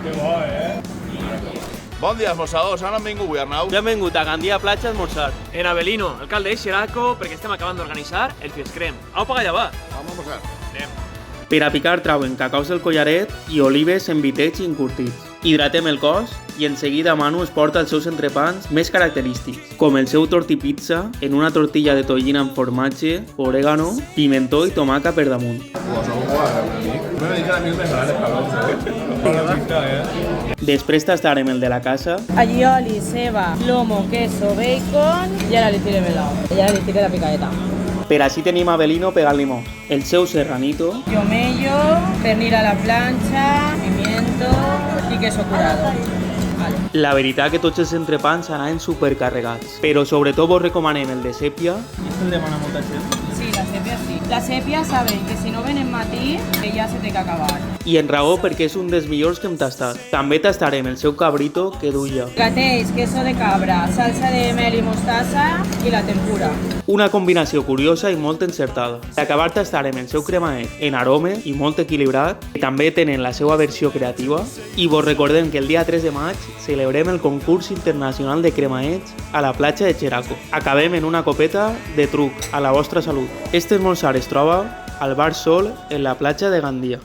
Que bo, Bon dia, esmorzadors. On han vingut avui, Arnau? Ja hem vingut a Gandia Platja a esmorzar. En Avelino, alcalde de Xeraco, perquè estem acabant d'organitzar el Fiescrem. Au per allà, va. Vamos a almorzar. Anem. Per a picar trauen cacaus del collaret i olives en vitets i encurtits. Hidratem el cos i en seguida Manu es porta els seus entrepans més característics, com el seu tortipizza en una tortilla de tonyina amb formatge, orégano, pimentó i tomaca per damunt. Me dedican a mí me salen cabrones, Després tastarem el de la casa Allioli, ceba, lomo, queso, bacon y ahora le tiré melao. Y ahora le tiré la picadeta. per així tenim Avelino pegant limó, el seu serranito Yomello, pernil a la plancha, pimiento y queso curado. Vale. La veritat que tots els entrepans anaven supercarregats, però sobretot vos recomanem el de sèpia. El demana molta gent. Sí, la sepia sí. La sepia saben que si no ven en matí, que ya se té que acabar. I en raó perquè és un dels millors que hem tastat. També tastarem el seu cabrito que duia. Gateix, queso de cabra, salsa de mel y mostaza y la tempura. Una combinació curiosa i molt encertada. D'acabar tastarem el seu cremaet en aroma i molt equilibrat, que també tenen la seva versió creativa, i vos recordem que el dia 3 de maig celebrem el concurs internacional de cremaets a la platja de Xeraco. Acabem en una copeta de truc a la vostra salut. Este esmorzar es troba al Bar Sol en la platja de Gandia.